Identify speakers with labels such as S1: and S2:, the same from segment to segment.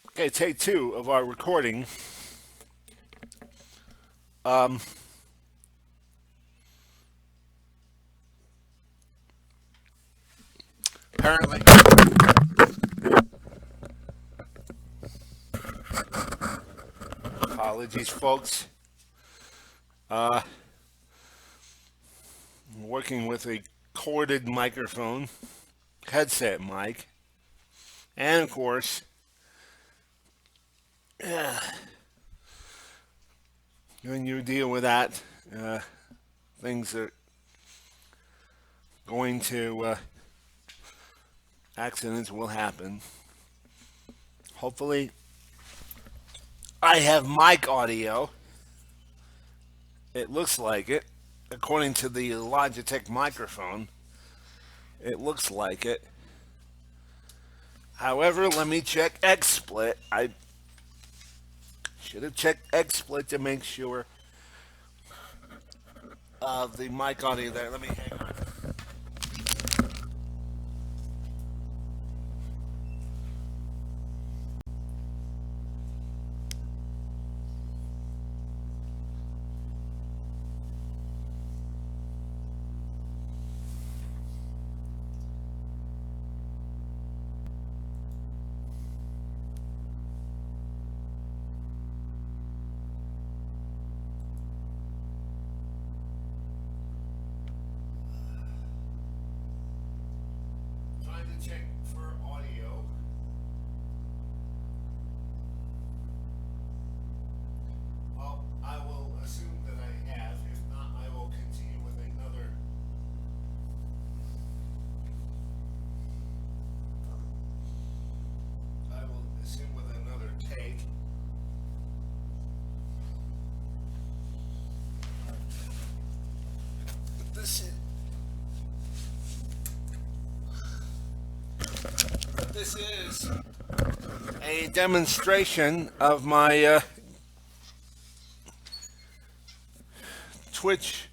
S1: Okay, take two of our recording. Um, Apparently, apologies, folks. Uh, Working with a corded microphone, headset mic, and of course, when you deal with that, uh, things are going to accidents will happen. Hopefully, I have mic audio. It looks like it, according to the Logitech microphone. It looks like it. However, let me check XSplit. I should have checked XSplit to make sure of the mic audio there. Let me hang on. Trying to check for audio. Well, I will assume that I have. If not, I will continue with another. I will assume with another take. This is this is a demonstration of my Twitch,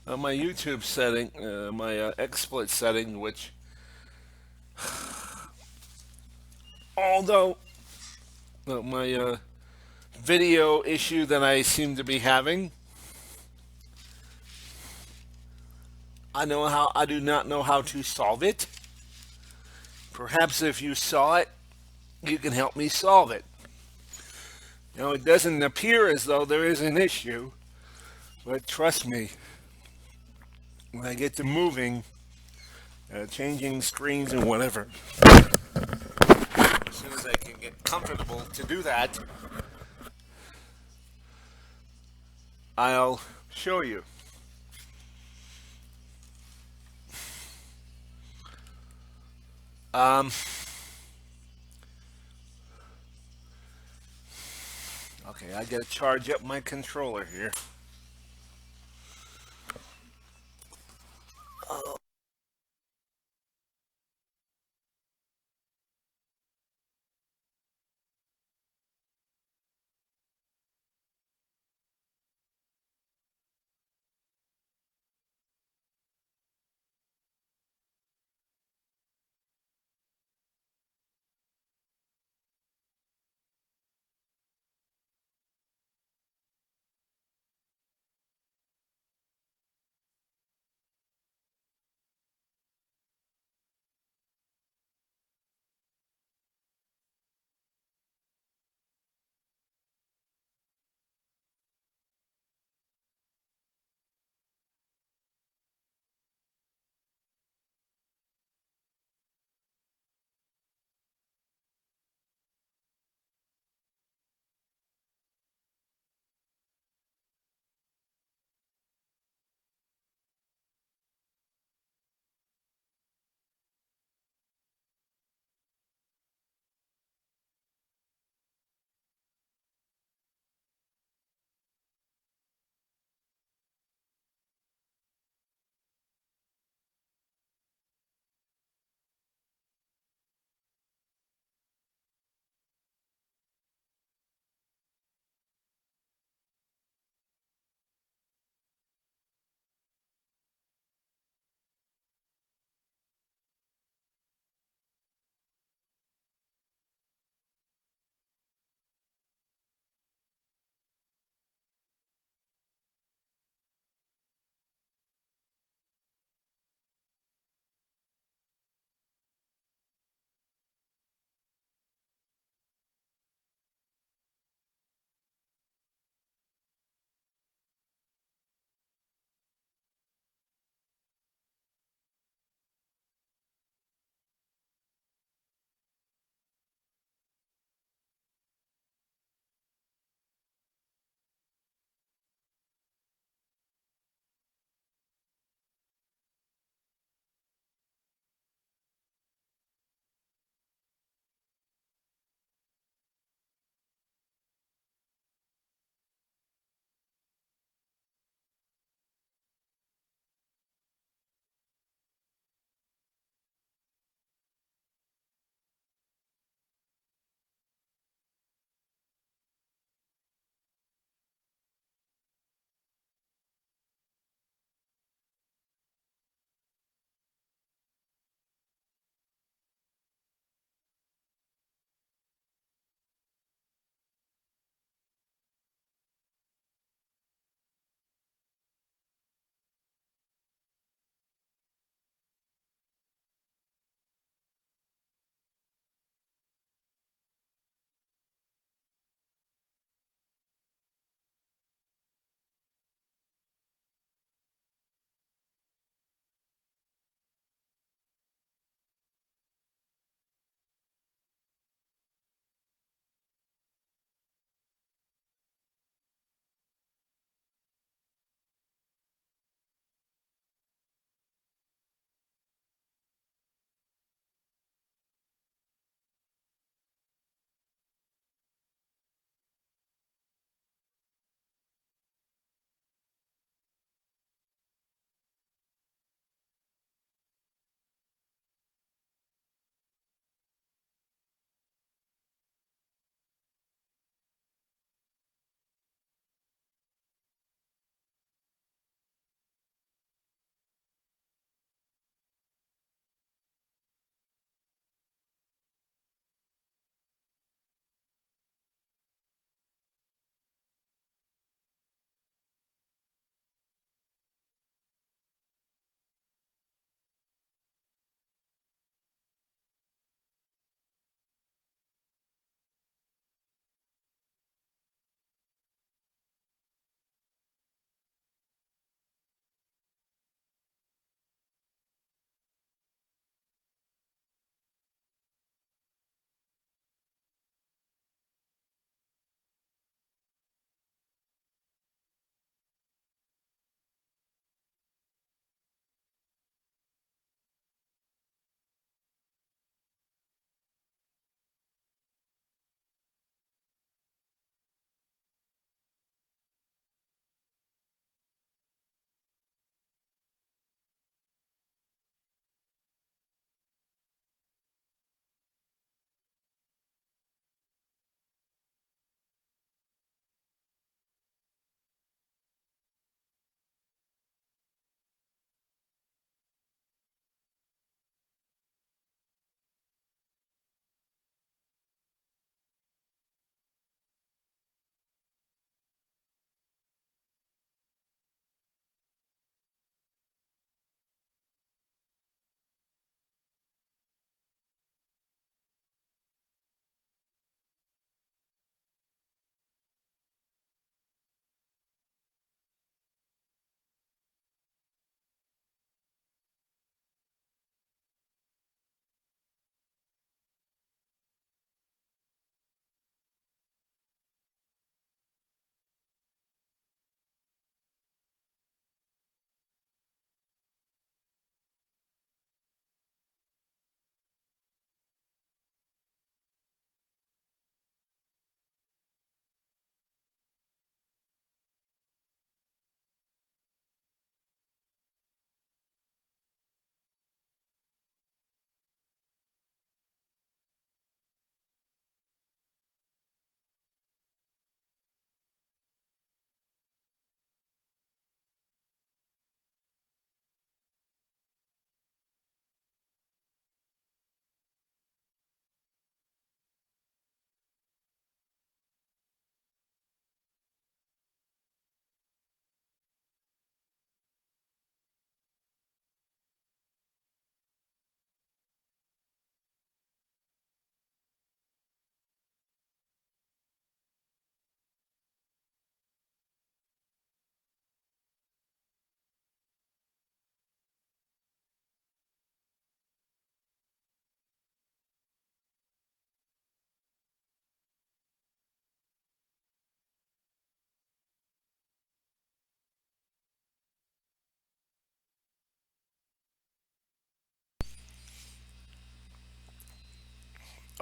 S1: my YouTube setting, my XSplit setting, which although my video issue that I seem to be having, I do not know how to solve it. Perhaps if you saw it, you can help me solve it. It doesn't appear as though there is an issue, but trust me, when I get to moving, changing screens and whatever, as soon as I can get comfortable to do that, I'll show you. Um, okay, I gotta charge up my controller here.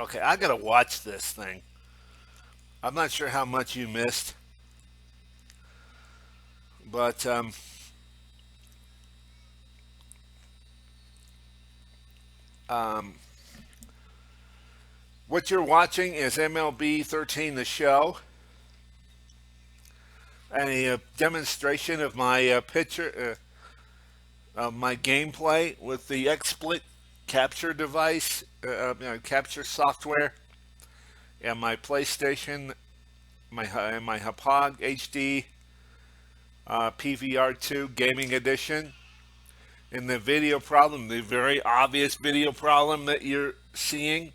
S1: Okay, I gotta watch this thing. I'm not sure how much you missed, but um, what you're watching is MLB 13 The Show, a demonstration of my of my gameplay with the XSplit capture device, capture software, and my PlayStation, my Hauppauge HD PVR2 Gaming Edition. And the video problem, the very obvious video problem that you're seeing,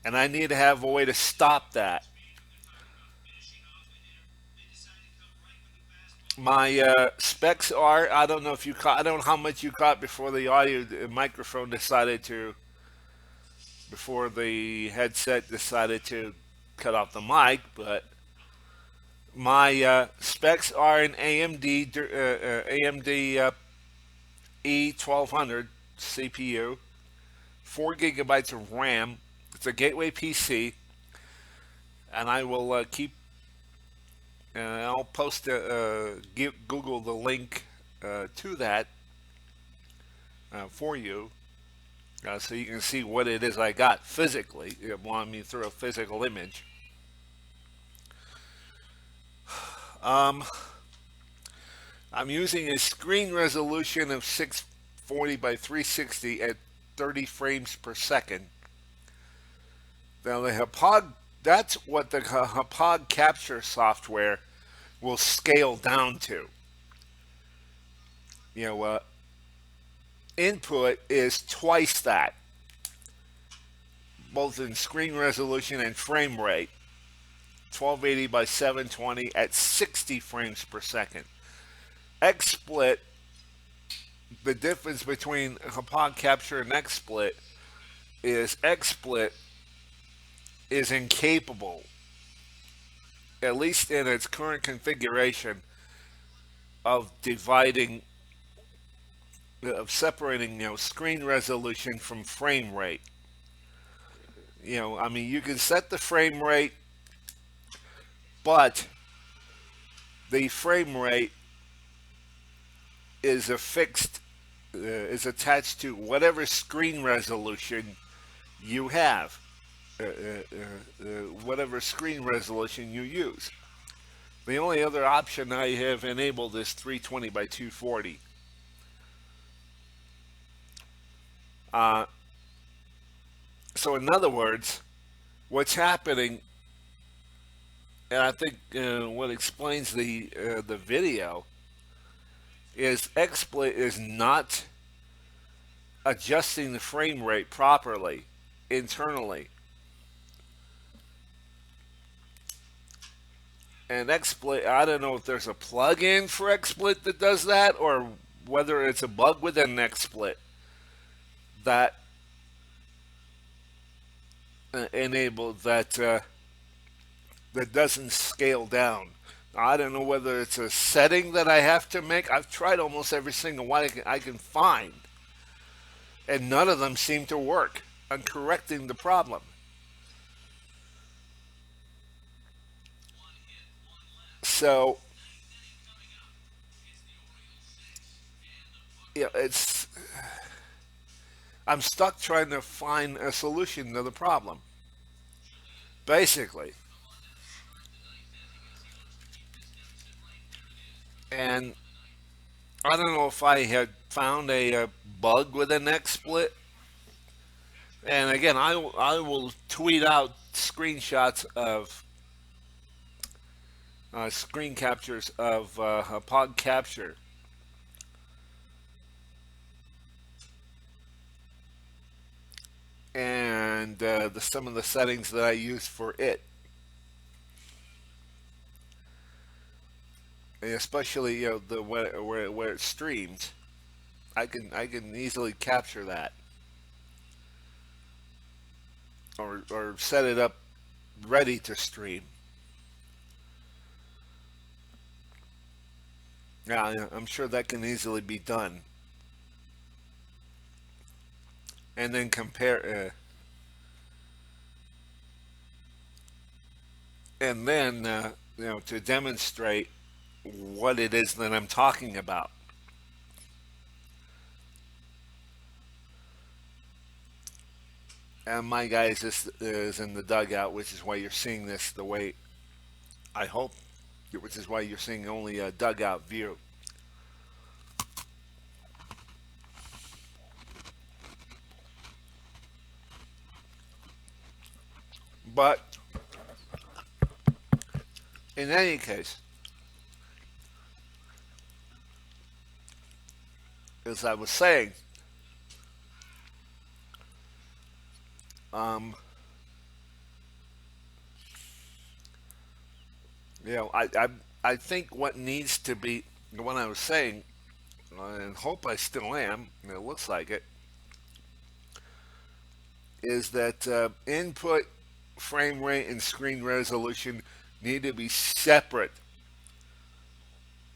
S1: and I need to have a way to stop that. My specs are, I don't know if you caught, I don't know how much you caught before the microphone decided to, before the headset decided to cut off the mic, but my specs are an AMD E1200 CPU, 4 gigabytes of RAM. It's a gateway PC, and I will keep. And I'll post Google the link to that for you, so you can see what it is I got physically. It wanted me through a physical image. Um, I'm using a screen resolution of 640 by 360 at 30 frames per second. Now the Hauppauge, that's what the Hauppauge capture software will scale down to. You know, input is twice that, both in screen resolution and frame rate. 1280 by 720 at 60 frames per second. XSplit, the difference between Hauppauge capture and XSplit is incapable, at least in its current configuration, of dividing, of separating, screen resolution from frame rate. I mean, you can set the frame rate, but the frame rate is a fixed, is attached to whatever screen resolution you have, whatever screen resolution you use. The only other option I have enabled is 320 by 240. So in other words, what's happening, and I think what explains the video, is XSplit is not adjusting the frame rate properly internally. And XSplit, I don't know if there's a plug-in for XSplit that does that, or whether it's a bug within XSplit that enabled that doesn't scale down. I don't know whether it's a setting that I have to make. I've tried almost every single one I can find, and none of them seem to work on correcting the problem. So, it's I'm stuck trying to find a solution to the problem. Basically, and I don't know if I had found a bug with an XSplit. And again, I will tweet out screenshots of screen captures of a pod capture, and some of the settings that I use for it, and especially the where it streams. I can easily capture that, or set it up ready to stream. Yeah, I'm sure that can easily be done, and then compare. and then to demonstrate what it is that I'm talking about. And my guy is in the dugout, which is why you're seeing this the way I hope, which is why you're seeing only a dugout view. But in any case, as I was saying, um, you know, I think what needs to be, what I was saying, and hope I still am, and it looks like it, is that input frame rate and screen resolution need to be separate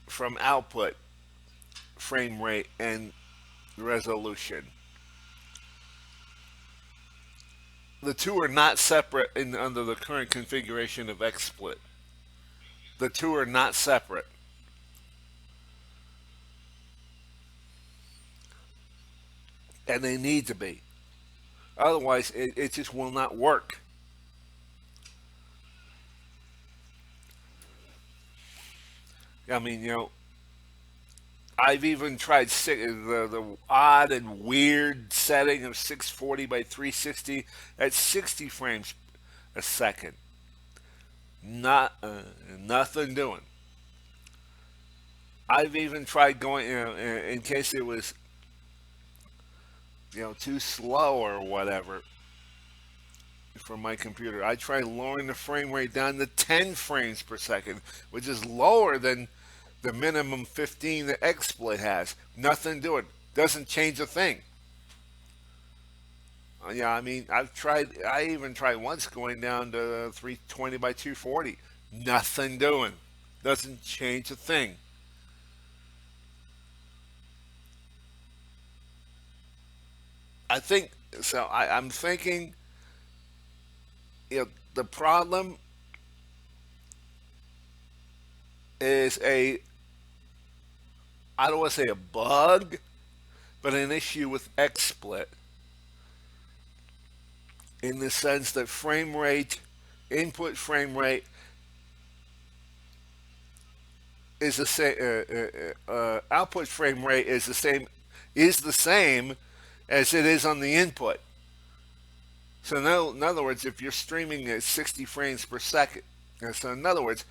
S1: from output frame rate and resolution. The two are not separate under the current configuration of XSplit. The two are not separate. And they need to be. Otherwise, it just will not work. I mean, I've even tried the odd and weird setting of 640 by 360 at 60 frames a second. Not nothing doing. I've even tried going, in case it was, too slow or whatever for my computer. I tried lowering the frame rate down to 10 frames per second, which is lower than the minimum 15 that XSplit has. Nothing doing. Doesn't change a thing. Yeah, I mean, I even tried once going down to 320 by 240. Nothing doing. Doesn't change a thing. I think, so I'm thinking, the problem is I don't want to say a bug, but an issue with XSplit in the sense that frame rate, input frame rate is the same, output frame rate is the same as it is on the input. So in other words, if you're streaming at 60 frames per second, so in other words,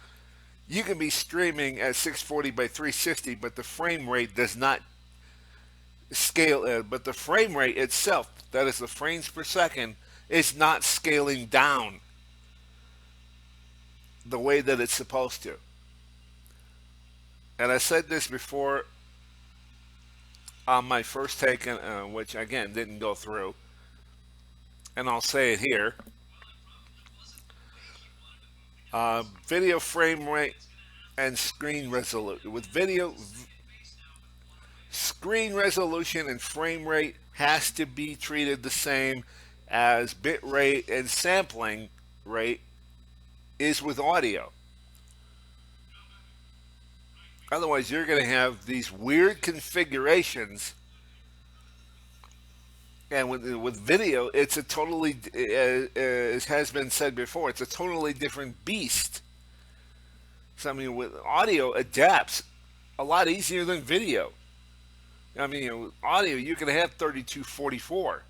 S1: you can be streaming at 640 by 360, but the frame rate does not scale. But the frame rate itself, that is the frames per second, is not scaling down the way that it's supposed to. And I said this before on my first take, which again didn't go through, and I'll say it here. Video frame rate and screen resolution. With video, screen resolution and frame rate has to be treated the same as bit rate and sampling rate is with audio. Otherwise, you're going to have these weird configurations. And with video, it's a totally, as has been said before, it's a totally different beast. So, I mean, with audio adapts a lot easier than video. I mean, with audio, you can have 3244,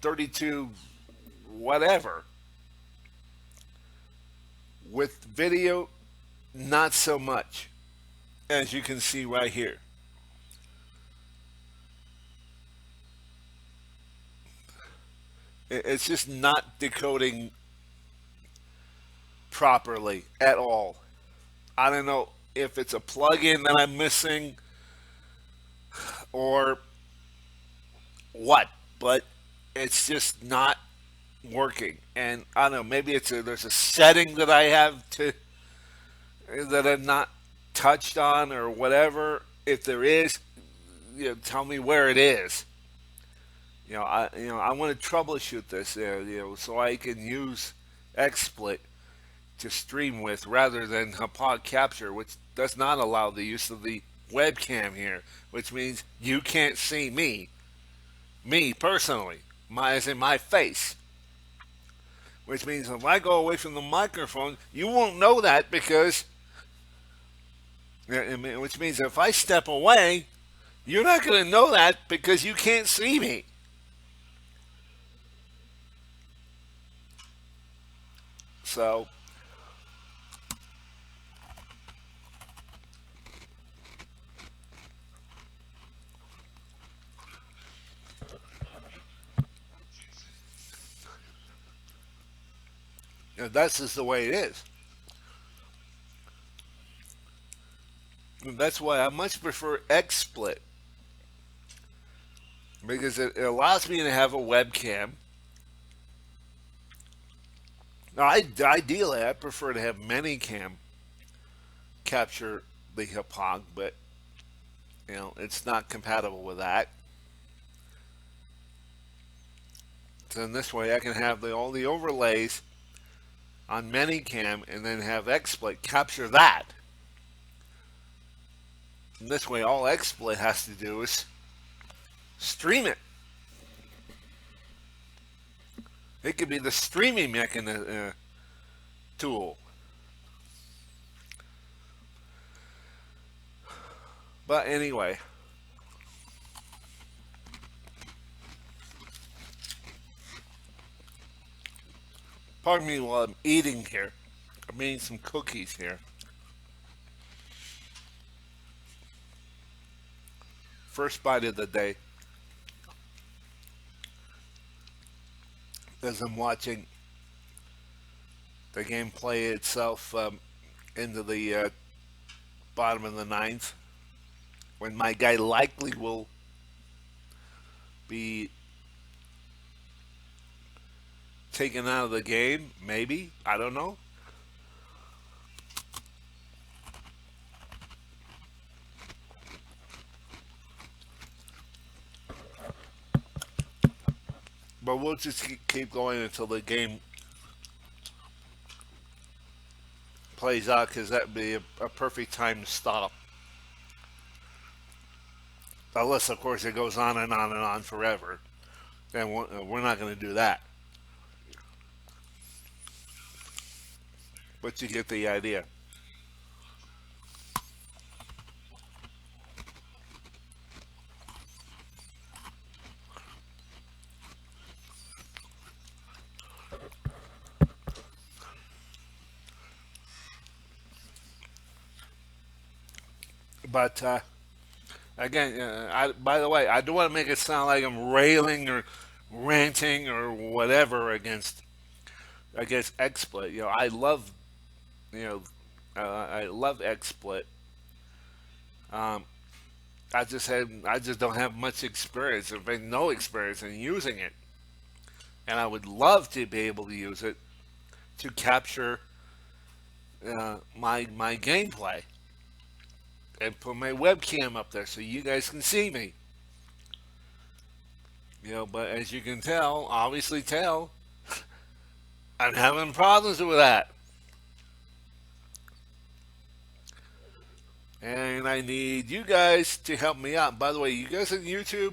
S1: 32 whatever. With video, not so much, as you can see right here. It's just not decoding properly at all. I don't know if it's a plug-in that I'm missing or what, but it's just not working. And I don't know, maybe there's a setting that I have to that I've not touched on or whatever. If there is, tell me where it is. I want to troubleshoot this, so I can use XSplit to stream with rather than Hauppauge capture, which does not allow the use of the webcam here, which means you can't see me personally, as in my face. Which means if I go away from the microphone, you won't know that because, which means if I step away, you're not going to know that because you can't see me. So, that's just the way it is. And that's why I much prefer XSplit because it allows me to have a webcam. Now, ideally, I prefer to have many cam capture the Hauppauge, but it's not compatible with that. So in this way, I can have all the overlays on Manycam and then have XSplit capture that. And this way, all XSplit has to do is stream it. It could be the streaming mechanism tool. But anyway, pardon me while I'm eating here. I'm eating some cookies here. First bite of the day. As I'm watching the game play itself into the bottom of the ninth, when my guy likely will be taken out of the game, maybe, I don't know. But we'll just keep going until the game plays out because that would be a perfect time to stop. Unless, of course, it goes on and on and on forever. Then we're not going to do that. But you get the idea. But again, by the way, I don't want to make it sound like I'm railing or ranting or whatever against XSplit. You know, I love XSplit. Um, I just don't have much experience, in fact, no experience in using it, and I would love to be able to use it to capture my gameplay and put my webcam up there so you guys can see me. But as you can tell, obviously tell, I'm having problems with that. And I need you guys to help me out. By the way, you guys on YouTube,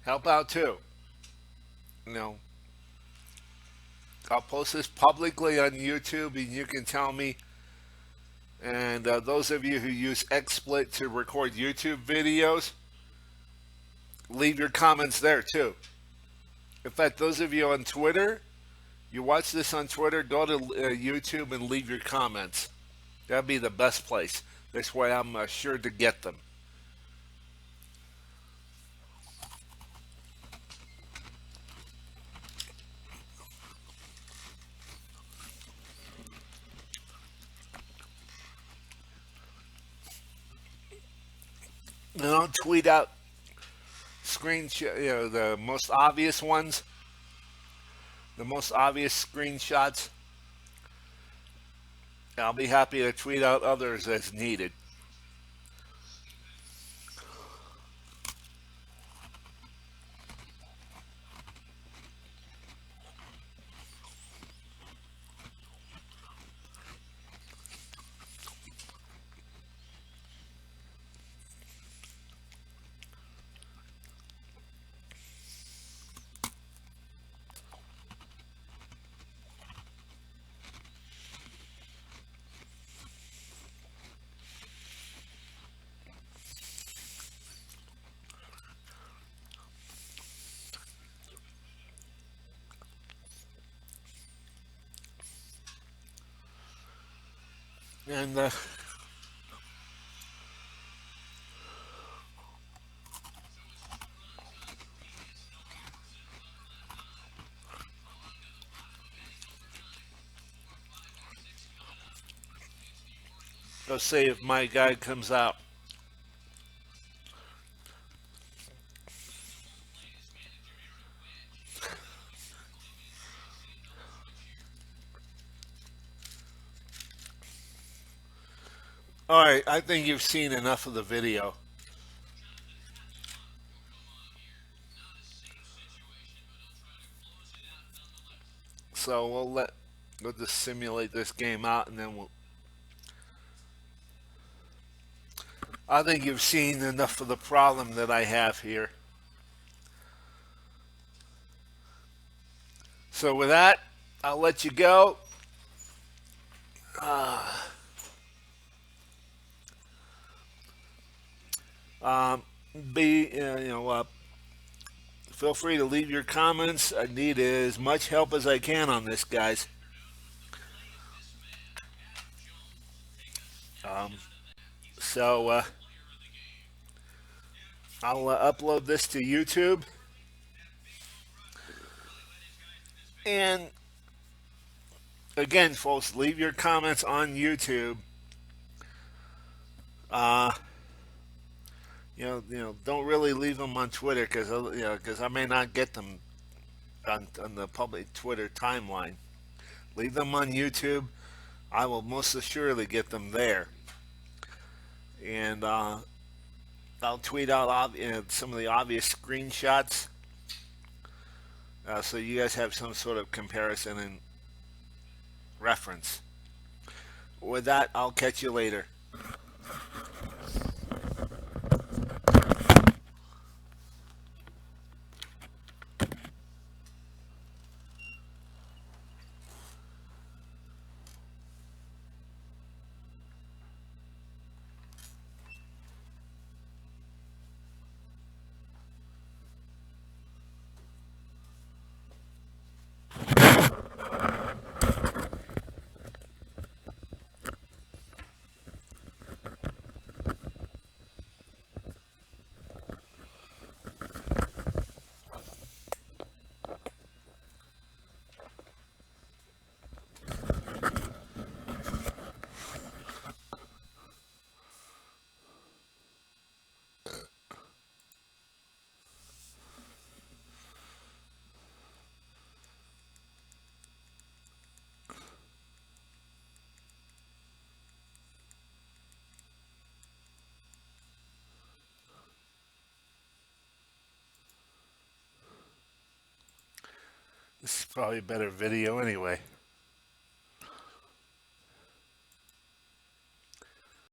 S1: help out too. You know, I'll post this publicly on YouTube and you can tell me. And those of you who use XSplit to record YouTube videos, leave your comments there too. In fact, those of you on Twitter, you watch this on Twitter, go to YouTube and leave your comments. That'd be the best place. This way I'm sure to get them. And I'll tweet out the most obvious ones, the most obvious screenshots. I'll be happy to tweet out others as needed. And let's say if my guy comes out. All right, I think you've seen enough of the video. So we'll just simulate this game out, and then we'll. I think you've seen enough of the problem that I have here. So with that, I'll let you go. Um, be feel free to leave your comments. I need as much help as I can on this, guys. Um, so I'll upload this to YouTube, and again, folks, leave your comments on YouTube. Uh, don't really leave them on Twitter because I may not get them on the public Twitter timeline. Leave them on YouTube. I will most assuredly get them there, and I'll tweet out some of the obvious screenshots so you guys have some sort of comparison and reference. With that, I'll catch you later. This is probably a better video anyway.